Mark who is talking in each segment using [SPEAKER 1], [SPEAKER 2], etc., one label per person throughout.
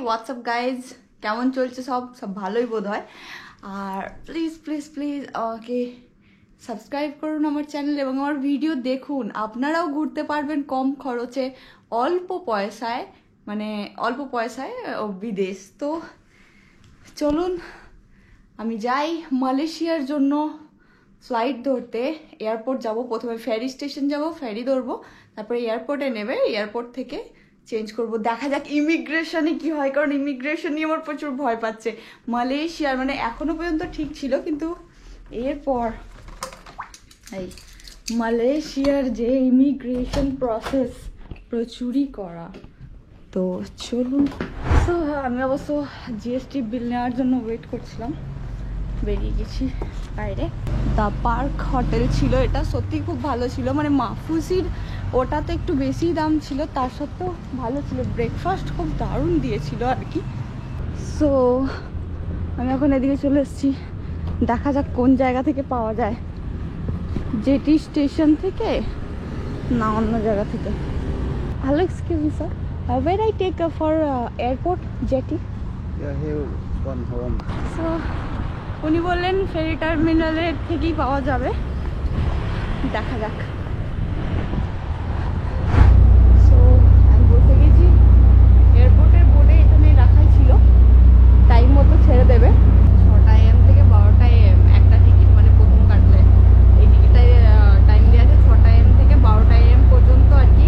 [SPEAKER 1] WhatsApp guys, কেমন চলছে? সব ভালোই বোধ হয়। আর প্লিজ প্লিজ প্লিজ আমাকে সাবস্ক্রাইব করুন আমার চ্যানেল এবং আমার ভিডিও দেখুন। আপনারাও ঘুরতে পারবেন কম খরচে, অল্প পয়সায়, মানে অল্প পয়সায় বিদেশ। তো চলুন আমি যাই মালয়েশিয়ার জন্য ফ্লাইট ধরতে। এয়ারপোর্ট যাব, প্রথমে ফেরি স্টেশন যাব, ফেরি ধরবো, তারপরে এয়ারপোর্টে নেবে, এয়ারপোর্ট থেকে চেঞ্জ করব। দেখা যাক ইমিগ্রেশনে কি হয়, কারণ ইমিগ্রেশন নিয়ে আমার প্রচুর ভয় পাচ্ছে। মালয়েশিয়ার মানে এখনো পর্যন্ত ঠিক ছিল, কিন্তু এরপর এই মালয়েশিয়ার যে ইমিগ্রেশন প্রসেস প্রচুরই করা। তো চলুন। তো আমি অবশ্য জিএসটি বিল নেওয়ার জন্য ওয়েট করছিলাম, বেরিয়ে গেছি বাইরে। দ্য পার্ক হোটেল ছিল এটা, সত্যি খুব ভালো ছিল। মানে মাফুসির ওটাতে একটু বেশি দাম ছিল, তার সত্ত্বেও ভালো ছিল। ব্রেকফাস্ট খুব দারুণ দিয়েছিল আর কি। সো আমি এখন এদিকে চলে এসেছি, দেখা যাক কোন জায়গা থেকে পাওয়া যায়, জেটি স্টেশন থেকে না অন্য জায়গা থেকে। Hello, excuse me sir, where I take for airport jetty?
[SPEAKER 2] Yeah, here one home.
[SPEAKER 1] So উনি বললেন ফেরি টার্মিনালের থেকেই পাওয়া যাবে, দেখা যাক। সো আমি বসে গেছি, এয়ারপোর্টের বোর্ডে এখানে রাখাই ছিল টাইম মতো ছেড়ে দেবে। 6টা AM থেকে 12টা AM একটা টিকিট, মানে প্রথম কাটলে এই টিকিটটায় টাইম দেওয়া আছে 6টা AM থেকে 12টা AM পর্যন্ত আর কি।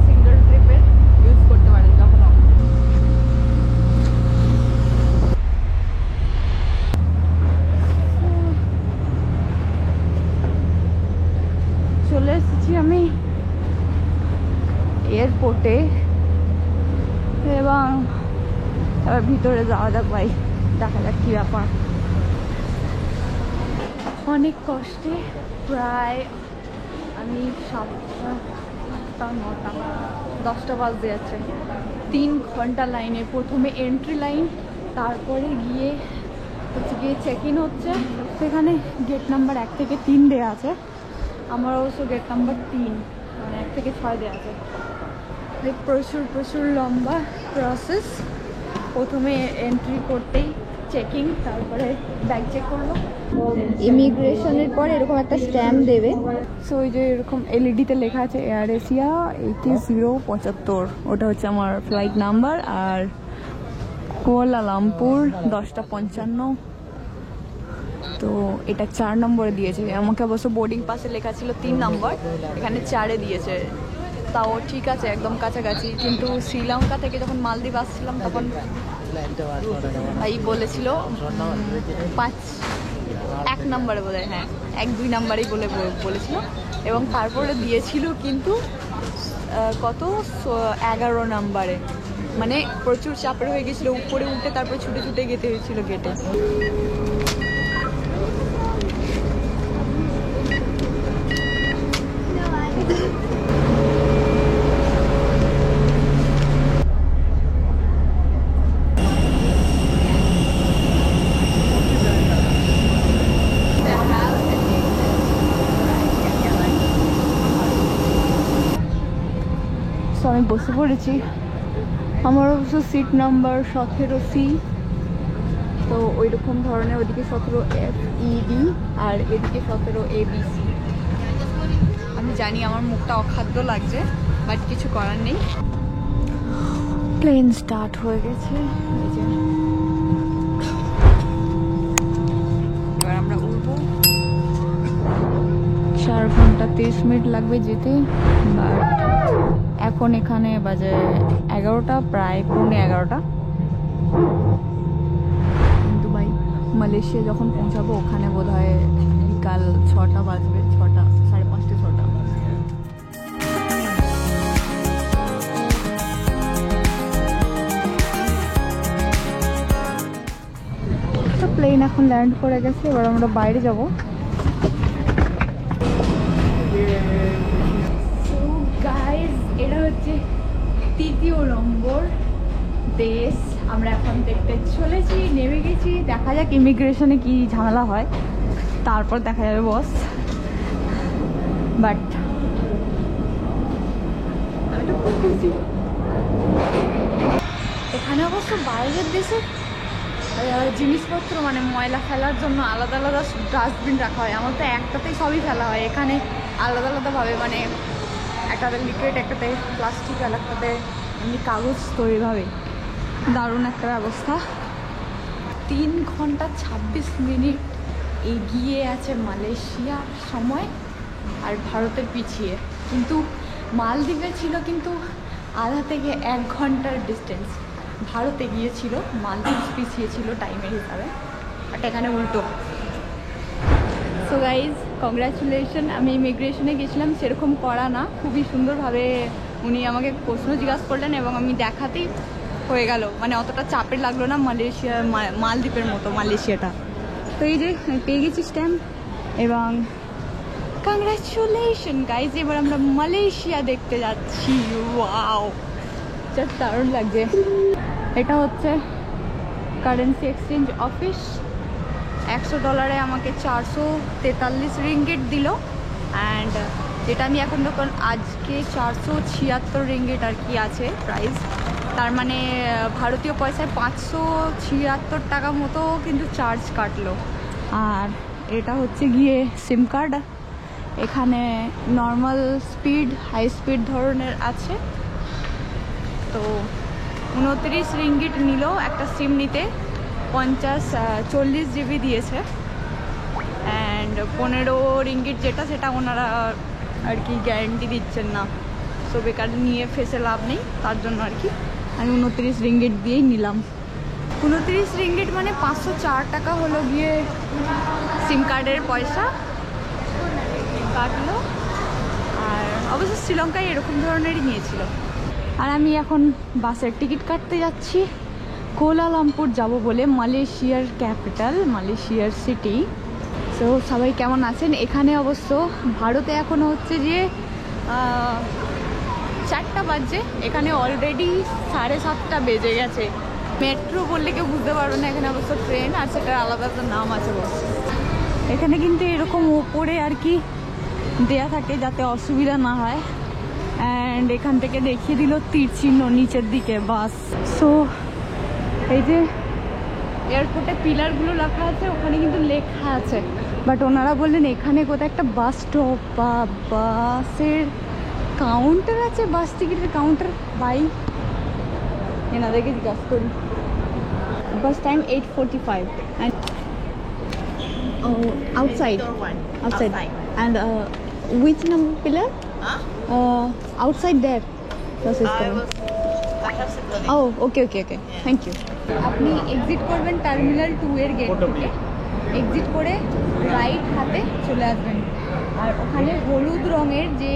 [SPEAKER 1] সিঙ্গেল ট্রিপের ইউজ করতে পারেন যখন। চলে এসেছি আমি এয়ারপোর্টে এবং এবার ভিতরে যাওয়া যাক ভাই, দেখা যাক কী ব্যাপার। অনেক কষ্টে প্রায় আমি 7টা 9টা 10টা বাজতে যাচ্ছে, 3 ঘন্টা লাইনে। প্রথমে এন্ট্রি লাইন, তারপরে গিয়ে চেক ইন হচ্ছে। সেখানে গেট নাম্বার 1 থেকে 3 দেওয়া আছে, আমার অবশ্য গেট নাম্বার 3, মানে 1 থেকে 6 দেওয়া আছে। প্রচুর প্রচুর লম্বা প্রসেস। প্রথমে এন্ট্রি করতেই চেকিং, তারপরে ব্যাগ চেক করলো। ইমিগ্রেশনের পর এরকম একটা স্ট্যাম্প দেবে। সো ওই যে এরকম এলইডিতে লেখা আছে এয়ার এশিয়া 8075, ওটা হচ্ছে আমার ফ্লাইট নাম্বার। আর কুয়ালালামপুর 10টা 55। তো এটা 4 নম্বরে দিয়েছে আমাকে। অবশ্য বোর্ডিং পাসে লেখা ছিল 3 নম্বর, এখানে 4-এ দিয়েছে। তাও ঠিক আছে, একদম কাছাকাছি। কিন্তু শ্রীলঙ্কা থেকে যখন মালদ্বীপ আসছিলাম তখন ভাই বলেছিল 1 নম্বরে বোধ হয়, হ্যাঁ 1-2 নম্বরেই বলেছিল। এবং তারপরে দিয়েছিল কিন্তু কত 11 নম্বরে, মানে প্রচুর চাপের হয়ে গেছিলো। উপরে উঠে তারপরে ছুটে ছুটে যেতে হয়েছিল গেটে। আমি বসে পড়েছি, আমার অবশ্য সিট নাম্বার 17C। তো ওই রকম ধরনের, ওইদিকে 17FED আর এদিকে 17ABC। আমি জানি আমার মুখটা অখাদ্য লাগছে, বাট কিছু করার নেই। প্লেন স্টার্ট হয়ে গেছে, এবার আমরা উঠবো। 4 ঘন্টা 30 মিনিট লাগবে যেতে, বাট এখন এখানে বাজে 11টা, প্রায় 11:15। কিন্তু ভাই মালয়েশিয়া যখন পৌঁছাবো ওখানে বোধ হয় বিকাল 6টা বাজবে, 6টা 5:30 6টা। তো প্লেন এখন ল্যান্ড করে গেছে, এবার আমরা বাইরে যাব। এটা হচ্ছে 3য় নম্বর দেশ আমরা এখন দেখতে চলেছি। নেমে গেছি, দেখা যাক ইমিগ্রেশনে কি ঝামেলা হয়, তারপর দেখা যাবে বস। বাট আমি তো খুব খুশি। এখানে অবশ্য বাইরের দেশে জিনিসপত্র মানে ময়লা ফেলার জন্য আলাদা আলাদা ডাস্টবিন রাখা হয়, আমার তো একটাতেই সবই ফেলা হয়। এখানে আলাদা আলাদাভাবে মানে একটাতে লিকুইড, একটাতে প্লাস্টিক, আর একটাতে এমনি কাগজ তৈরিভাবে। দারুণ একটা ব্যবস্থা। 3 ঘন্টা 26 মিনিট এগিয়ে আছে মালয়েশিয়া সময় আর ভারতের পিছিয়ে, কিন্তু মালদ্বীপে ছিল কিন্তু আধা থেকে 1 ঘন্টার ডিস্টেন্স। ভারতে গিয়েছিল, মালদ্বীপ পিছিয়ে ছিল টাইমের হিসাবে, বাট এখানে উল্টো। So guys congratulation. আমি ইমিগ্রেশনে গেছিলাম, সেরকম করা না, খুবই সুন্দরভাবে উনি আমাকে প্রশ্ন জিজ্ঞাসা করলেন এবং আমি দেখাতেই হয়ে গেল, মানে অতটা চাপের লাগলো না মালয়েশিয়া, মালদ্বীপের মতো মালয়েশিয়াটা। তো এই যে পেয়ে গেছি স্ট্যাম্প এবং কংগ্রাচুলেশন গাইজ। এবার আমরা মালয়েশিয়া দেখতে যাচ্ছি। ওয়াও, জাস্ট দারুণ লাগছে। এটা হচ্ছে কারেন্সি এক্সচেঞ্জ অফিস। $100 আমাকে 443 রিঙ্গিট দিল, অ্যান্ড যেটা আমি এখন তখন আজকে 476 রিঙ্গিট আর কি আছে প্রাইস, তার মানে ভারতীয় পয়সায় 576 টাকা মতো কিন্তু চার্জ কাটলো। আর এটা হচ্ছে গিয়ে সিম কার্ড, এখানে নর্মাল স্পিড, হাই স্পিড ধরনের আছে। তো 29 রিঙ্গিট নিল একটা সিম নিতে, 40 জিবি দিয়েছে, অ্যান্ড 15 রিঙ্গিট যেটা সেটা ওনারা আর কি গ্যারেন্টি দিচ্ছেন না, সো বেকার নিয়ে ফেসে লাভ নেই, তার জন্য আর কি আমি 29 রিঙ্গিট দিয়েই নিলাম। 29 রিঙ্গিট মানে 504 টাকা হলো গিয়ে সিম কার্ডের পয়সা কাটলো। আর অবশ্য শ্রীলঙ্কায় এরকম ধরনেরই নিয়েছিল। আর আমি এখন বাসের টিকিট কাটতে যাচ্ছি কুয়ালালামপুর যাব বলে, মালয়েশিয়ার ক্যাপিটাল, মালয়েশিয়ার সিটি। তো সবাই কেমন আছেন? এখানে অবশ্য ভারতে এখনও হচ্ছে যে 4টা বাজছে, এখানে অলরেডি 7:30 বেজে গেছে। মেট্রো বললে কেউ বুঝতে পারবে না, এখানে অবশ্য ট্রেন আর সেটার আলাদা একটা নাম আছে বস। এখানে কিন্তু এরকম ওপরে আর কি দেয়া থাকে যাতে অসুবিধা না হয়, অ্যান্ড এখান থেকে দেখিয়ে দিল তীর চিহ্ন নিচের দিকে বাস। সো এই যে এয়ারপোর্টে পিলারগুলো রাখা আছে, ওখানে কিন্তু লেখা আছে, বাট ওনারা বললেন এখানে কোথাও একটা বাস স্টপ বা বাসের কাউন্টার আছে, বাস টিকিটের কাউন্টার। বাই এনাদেরকে জিজ্ঞাসা করি। বাস time 8:45 and outside and which number pillar? Outside there. Oh, okay. Thank you. আপনি এক্সিট করবেন টার্মিনাল 2 এর গেট থেকে, এক্সিট করে রাইট হাতে চলে আসবেন, আর ওখানে হলুদ রঙের যে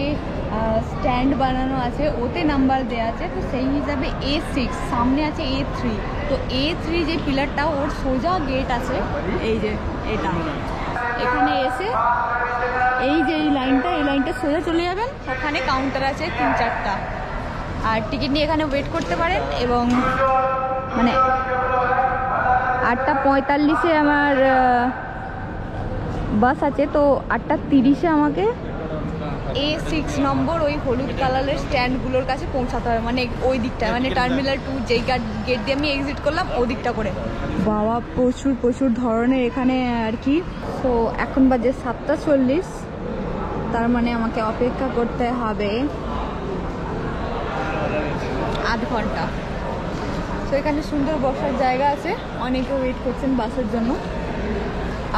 [SPEAKER 1] স্ট্যান্ড বানানো আছে ওতে নাম্বার দেওয়া আছে, তো সেই হিসাবে A6, সামনে আছে A3, তো A3 যে পিলারটা ওর সোজা গেট আছে, এই যে এটা, এখানে এসে এই যে এই লাইনটা সোজা চলে যাবেন, ওখানে কাউন্টার আছে 3-4টা, আর টিকিট নিয়ে এখানে ওয়েট করতে পারেন। এবং মানে 8:45-এ আমার বাস আছে, তো 8:30-এ আমাকে A6 নম্বর ওই হলুদ কালারের স্ট্যান্ডগুলোর কাছে পৌঁছাতে হবে, মানে ওই দিকটা, মানে টার্মিনাল 2 যেই গেট দিয়ে আমি এক্সিট করলাম ওই দিকটা করে। বাবা প্রচুর ধরনের এখানে আর কি। তো এখন বাজে 7:40, তার মানে আমাকে অপেক্ষা করতে হবে আধ ঘন্টা। তো এখানে সুন্দর বসার জায়গা আছে, অনেকে ওয়েট করছেন বাসের জন্য।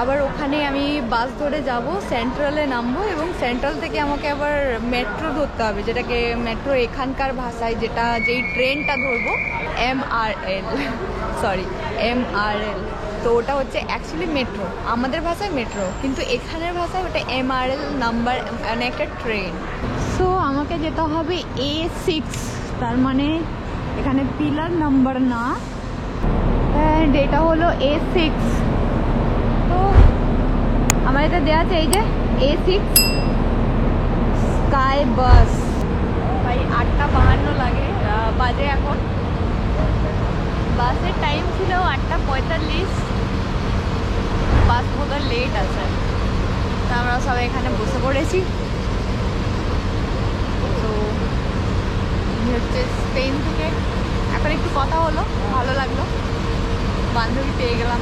[SPEAKER 1] আবার ওখানে আমি বাস ধরে যাব, সেন্ট্রালে নামবো, এবং সেন্ট্রাল থেকে আমাকে আবার মেট্রো ধরতে হবে, যেটাকে মেট্রো এখানকার ভাষায় যেই ট্রেনটা ধরবো MRL, তো ওটা হচ্ছে অ্যাকচুয়ালি মেট্রো, আমাদের ভাষায় মেট্রো, কিন্তু এখানের ভাষায় ওটা MRL নাম্বার, মানে একটা ট্রেন। সো আমাকে যেতে হবে A6, তার মানে এখানে পিলার নাম্বার না, অ্যান্ড এটা হলো A6। তো আমার এটা দেওয়া আছে এই যে A6 স্কাই বাস। ভাই 8:52 বাজে এখন, বাসের টাইম ছিল 8:45, বাস বোধহয় লেট আছে, তা আমরা সবাই এখানে বসে পড়েছি। তো হচ্ছে স্পেন থেকে ওখানে একটু কথা হলো, ভালো লাগলো, বান্ধবী পেয়ে গেলাম।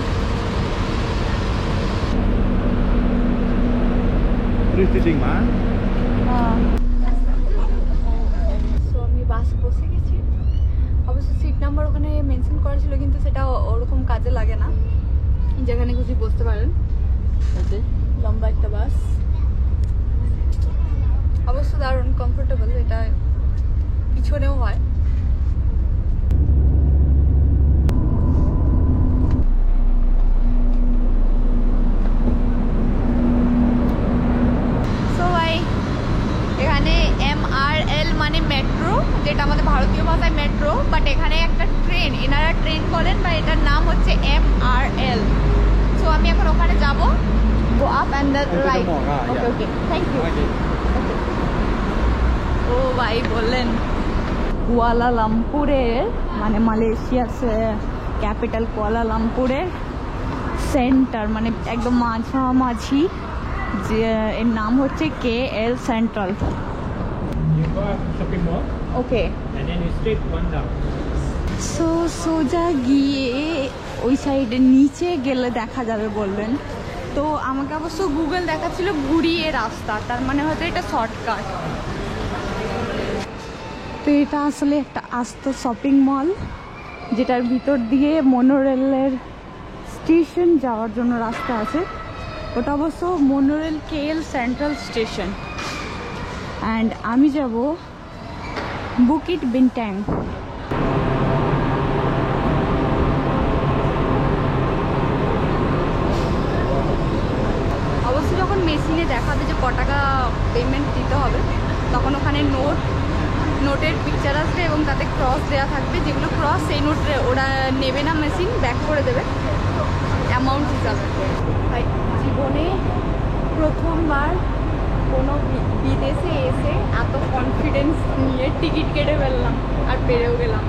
[SPEAKER 1] তো আমি বাসে বসে গেছি। অবশ্য সিট নাম্বার ওখানে মেনশন করা ছিল, কিন্তু সেটা ওরকম কাজে লাগে না, যেখানে খুশি বসতে পারেন। লম্বা একটা বাস, অবশ্য দারুণ কমফোর্টেবল, এটা পিছনেও হয়। এখানে MRL মানে মেট্রো, যেটা আমাদের ভারতীয় ভাষায় মেট্রো, বাট এখানে একটা ট্রেন, এনারা ট্রেন বলেন, বা এটার নাম হচ্ছে MRL। সো আমি এখন ওখানে যাব, go up and the right. Okay okay, thank you. ও ভাই বললেন কুয়ালালামপুরের, মানে মালয়েশিয়ার ক্যাপিটাল কুয়ালালামপুরের সেন্টার, মানে একদম মাঝামাঝি, যে এর নাম হচ্ছে KL সেন্ট্রাল। ওকে, সো সোজা গিয়ে ওই সাইডে নিচে গেলে দেখা যাবে বললেন। তো আমাকে অবশ্য গুগল দেখাচ্ছিল ঘুরিয়ে রাস্তা, তার মানে হয়তো এটা শর্টকাট। তো এটা আসলে একটা আস্ত শপিং মল, যেটার ভিতর দিয়ে মনোরেলের স্টেশন যাওয়ার জন্য রাস্তা আছে। ওটা অবশ্য monorail KL central station. And আমি যাব বুকিট বিনট্যাং। অবশ্য যখন মেশিনে দেখাবে যে ক টাকা পেমেন্ট দিতে হবে, তখন ওখানে নোটের পিকচার আসবে এবং তাতে ক্রস দেওয়া থাকবে, যেগুলো ক্রস সেই নোট ওরা নেবে না, মেশিন ব্যাক করে দেবে অ্যামাউন্ট হিসাবে। জীবনে প্রথমবার কোনো বিদেশে এসে এত কনফিডেন্স নিয়ে টিকিট কেটে ফেললাম, আর পেরেও গেলাম।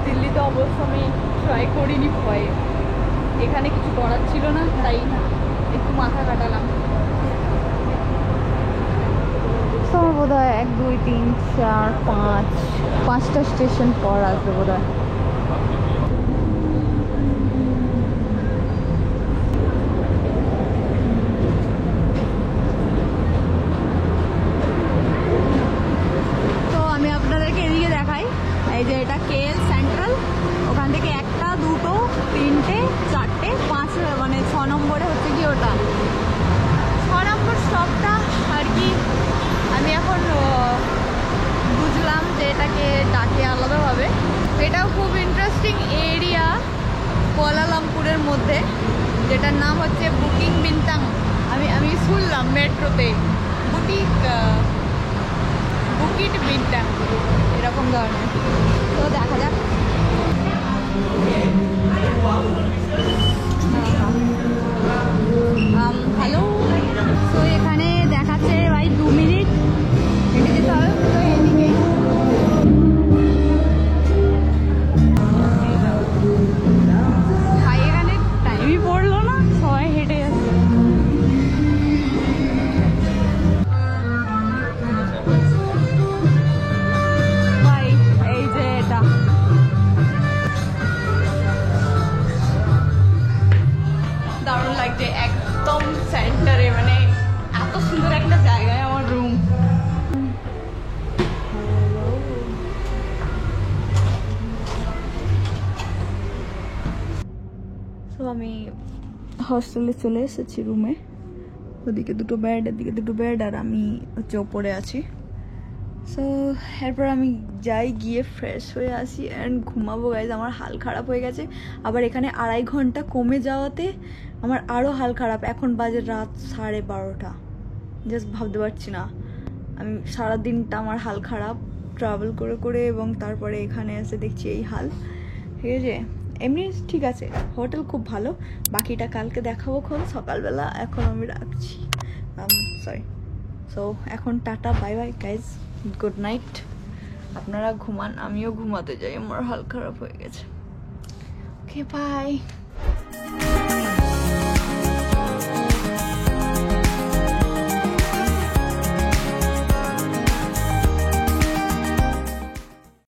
[SPEAKER 1] দিল্লিতে অবশ্য আমি ট্রাই করিনি ভয়ে, এখানে কিছু করার ছিল না, তাই একটু মাথা কাটালাম। আমার বোধ হয় 1 2 3 4 5টা স্টেশন পর আসবে বোধ হয়। এই যে এটা KL সেন্ট্রাল, ওখান থেকে 1টা 2টো 3টে 4টে 5, মানে 6 নম্বরে হচ্ছে কি ওটা 6 নম্বর স্টপটা আর কি। আমি এখন বুঝলাম যে এটাকে ডাকে আলাদাভাবে। এটাও খুব ইন্টারেস্টিং এরিয়া কুয়ালালামপুরের মধ্যে, যেটার নাম হচ্ছে বুকিং বিনটাং। আমি শুনলাম মেট্রোতে বুকিট বিনটাং এরকম ধরনের। তো দেখা যাক। হ্যালো, তো এখানে দেখাচ্ছে ভাই 2 মিনিট হেঁটে যেতে হবে। তো এদিকে ভাই এখানে টাইমই পড়লো না, সবাই হেঁটে যাচ্ছে। দারুণ লাগছে, একদম সেন্টারে, মানে এত সুন্দর একটা জায়গায় আমার রুম। তো আমি হস্টেলে চলে এসেছি রুমে। ওদিকে 2টো বেড, এদিকে 2টো বেড, আর আমি হচ্ছে ওপরে আছি। সো এরপর আমি যাই, গিয়ে ফ্রেশ হয়ে আসি অ্যান্ড ঘুমাবো গাইজ। আমার হাল খারাপ হয়ে গেছে, আবার এখানে 2.5 ঘন্টা কমে যাওয়াতে আমার আরও হাল খারাপ। এখন বাজে রাত 12:30, জাস্ট ভাবতে পারছি না। আমি সারাদিনটা আমার হাল খারাপ ট্রাভেল করে করে, এবং তারপরে এখানে এসে দেখছি এই হাল। ঠিক আছে, এমনি ঠিক আছে, হোটেল খুব ভালো, বাকিটা কালকে দেখাবো খন সকালবেলা। এখন আমি রাখছি, সরি। সো এখন tata, bye bye guys, good night. আপনারা ঘুমান, আমিও ঘুমাতে যাই, আমার হাল খারাপ হয়ে গেছে। Okay bye.